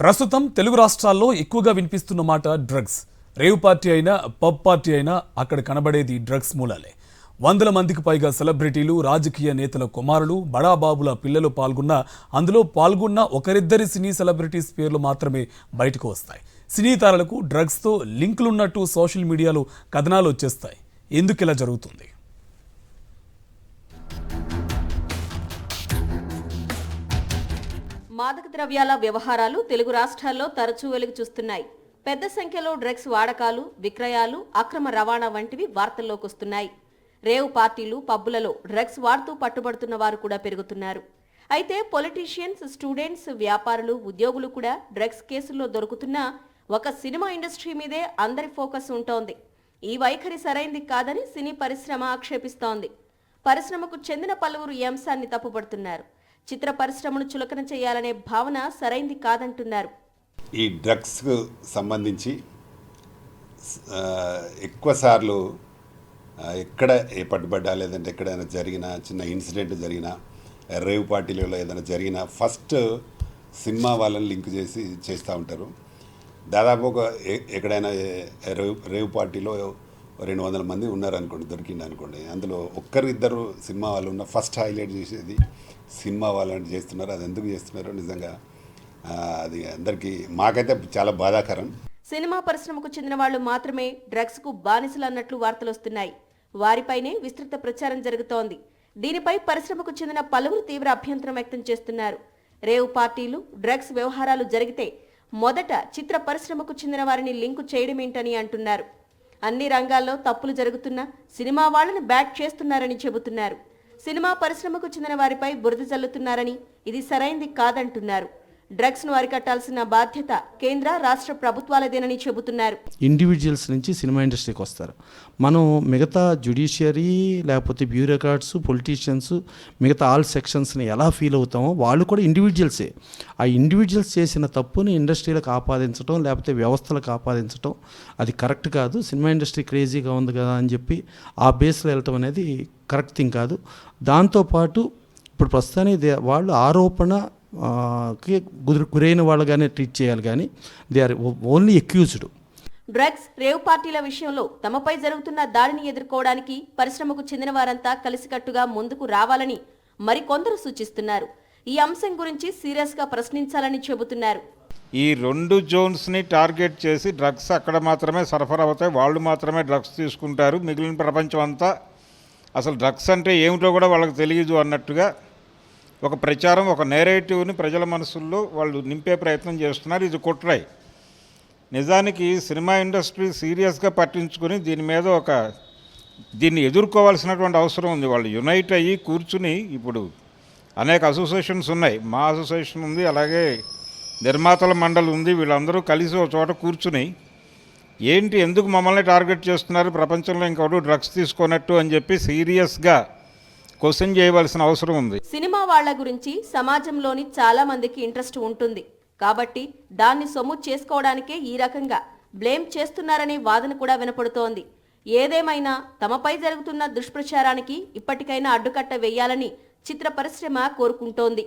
ప్రస్తుతం తెలుగు రాష్ట్రాల్లో ఎక్కువగా వినిపిస్తున్న మాట డ్రగ్స్. రేవ్ పార్టీ అయినా పబ్ పార్టీ అయినా అక్కడ కనబడేది డ్రగ్స్ మూలాలే. వందల మందికి పైగా సెలబ్రిటీలు, రాజకీయ నేతల కుమారులు, బడాబాబుల పిల్లలు అందులో పాల్గొన్న ఒకరిద్దరి సినీ సెలబ్రిటీస్ పేర్లు మాత్రమే బయటకు వస్తాయి. సినీ తారలకు డ్రగ్స్తో లింకులున్నట్టు సోషల్ మీడియాలో కథనాలు వచ్చేస్తాయి. ఎందుకు ఇలా జరుగుతుంది? మాదక ద్రవ్యాల వ్యవహారాలు తెలుగు రాష్ట్రాల్లో తరచూ వెలుగు చూస్తున్నాయి. పెద్ద సంఖ్యలో డ్రగ్స్ వాడకాలు, విక్రయాలు, అక్రమ రవాణా వంటివి వార్తల్లోకి వస్తున్నాయి. రేవ్ పార్టీలు, పబ్బులలో డ్రగ్స్ వాడుతూ పట్టుబడుతున్న వారు కూడా పెరుగుతున్నారు. అయితే పొలిటీషియన్స్, స్టూడెంట్స్, వ్యాపారులు, ఉద్యోగులు కూడా డ్రగ్స్ కేసుల్లో దొరుకుతున్నా ఒక సినిమా ఇండస్ట్రీ మీదే అందరి ఫోకస్ ఉంటోంది. ఈ వైఖరి సరైంది కాదని సినీ పరిశ్రమ ఆక్షేపిస్తోంది. పరిశ్రమకు చెందిన పలువురు ఈ అంశాన్ని తప్పుపడుతున్నారు. చిత్ర పరిశ్రమను చులకన చేయాలనే భావన సరైంది కాదంటున్నారు. ఈ డ్రగ్స్కు సంబంధించి ఎక్కువ సార్లు ఎక్కడ ఏ పట్టుబడ్డా, లేదంటే ఎక్కడైనా జరిగిన చిన్న ఇన్సిడెంట్ జరిగినా, రేవ్ పార్టీలలో ఏదైనా జరిగినా ఫస్ట్ సినిమా వాళ్ళని లింక్ చేసి చేస్తూ ఉంటారు. దాదాపు ఒక ఎక్కడైనా రేవ్ పార్టీలో 200 మంది ఉన్నారనుకోండి, దొరికింది అనుకోండి, అందులో ఒక్కరిద్దరు సినిమా వాళ్ళు ఉన్న ఫస్ట్ హైలైట్ చేసేది సినిమా వాళ్ళని చేస్తున్నారు. అది ఎందుకు చేస్తున్నారో నిజంగా అది అందరికీ, మాకైతే చాలా బాధాకరం. సినిమా పరిశ్రమకు చెందిన వాళ్ళు మాత్రమే డ్రగ్స్ కు బానిసలు అన్నట్లు వార్తలు వస్తున్నాయి. వారిపైనే విస్తృత ప్రచారం జరుగుతోంది. దీనిపై పరిశ్రమకు చెందిన పలువురు తీవ్ర అభ్యంతరం వ్యక్తం చేస్తున్నారు. రేవ్ పార్టీలు, డ్రగ్స్ వ్యవహారాలు జరిగితే మొదట చిత్ర పరిశ్రమకు చెందిన వారిని లింకు చేయడమేంటని అంటున్నారు. అన్ని రంగాల్లో తప్పులు జరుగుతున్నా సినిమా వాళ్ళని బ్యాట్ చేస్తున్నారని చెబుతున్నారు. సినిమా పరిశ్రమకు చెందిన వారిపై బురద జల్లుతున్నారని, ఇది సరైంది కాదంటున్నారు. డ్రగ్స్ ను అరికట్టాల్సిన బాధ్యత కేంద్ర, రాష్ట్ర ప్రభుత్వాలదేనని చెబుతున్నారు. ఇండివిజువల్స్ నుంచి సినిమా ఇండస్ట్రీకి వస్తారు. మనం మిగతా జ్యుడిషియరీ, లేకపోతే బ్యూరోక్రాట్స్, పొలిటీషియన్స్, మిగతా ఆల్ సెక్షన్స్ని ఎలా ఫీల్ అవుతామో వాళ్ళు కూడా ఇండివిజువల్సే. ఆ ఇండివిజువల్స్ చేసిన తప్పుని ఇండస్ట్రీలకు ఆపాదించడం, లేకపోతే వ్యవస్థలకు ఆపాదించడం అది కరెక్ట్ కాదు. సినిమా ఇండస్ట్రీ క్రేజీగా ఉంది కదా అని చెప్పి ఆ బేస్లో వెళ్ళటం అనేది కరెక్ట్ థింగ్ కాదు. దాంతోపాటు ఇప్పుడు ప్రస్తుతానికి వాళ్ళు ఆరోపణ గురైన వాళ్ళుగానే ట్రీట్ చేయాలి, కానీ they are only accused. Drugs, rave పార్టీల విషయంలో తమపై జరుగుతున్న దాడిని ఎదుర్కోవడానికి పరిశ్రమకు చెందిన వారంతా కలిసికట్టుగా ముందుకు రావాలని మరికొందరు సూచిస్తున్నారు. ఈ అంశం గురించి సీరియస్ గా ప్రశ్నించాలని చెబుతున్నారు. ఈ 2 జోన్స్ని టార్గెట్ చేసి డ్రగ్స్ అక్కడ మాత్రమే సరఫరా అవుతాయి, వాళ్ళు మాత్రమే డ్రగ్స్ తీసుకుంటారు, మిగిలిన ప్రపంచం అంతా అసలు డ్రగ్స్ అంటే ఏమిటో కూడా వాళ్ళకి తెలియదు అన్నట్టుగా ఒక ప్రచారం, ఒక నేరేటివ్ని ప్రజల మనసుల్లో వాళ్ళు నింపే ప్రయత్నం చేస్తున్నారు. ఇది కుట్రై. నిజానికి సినిమా ఇండస్ట్రీ సీరియస్గా పట్టించుకొని దీన్ని ఎదుర్కోవాల్సినటువంటి అవసరం ఉంది. వాళ్ళు యునైట్ అయ్యి కూర్చుని, ఇప్పుడు అనేక అసోసియేషన్స్ ఉన్నాయి, మా అసోసియేషన్ ఉంది, అలాగే నిర్మాతల మండలి ఉంది, వీళ్ళందరూ కలిసి ఒక చోట కూర్చుని ఎందుకు మమ్మల్ని టార్గెట్ చేస్తున్నారు, ప్రపంచంలో ఇంకొకటి డ్రగ్స్ తీసుకున్నట్టు అని చెప్పి సీరియస్గా క్వశ్చన్ చేయవలసిన అవసరం ఉంది. సినిమా వాళ్ల గురించి సమాజంలోని చాలా మందికి ఇంట్రెస్ట్ ఉంటుంది కాబట్టి దాన్ని సొమ్ము చేసుకోవడానికే ఈ రకంగా బ్లేమ్ చేస్తున్నారనే వాదన కూడా వినపడుతోంది. ఏదేమైనా తమపై జరుగుతున్న దుష్ప్రచారానికి ఇప్పటికైనా అడ్డుకట్ట వేయాలని చిత్ర పరిశ్రమ కోరుకుంటోంది.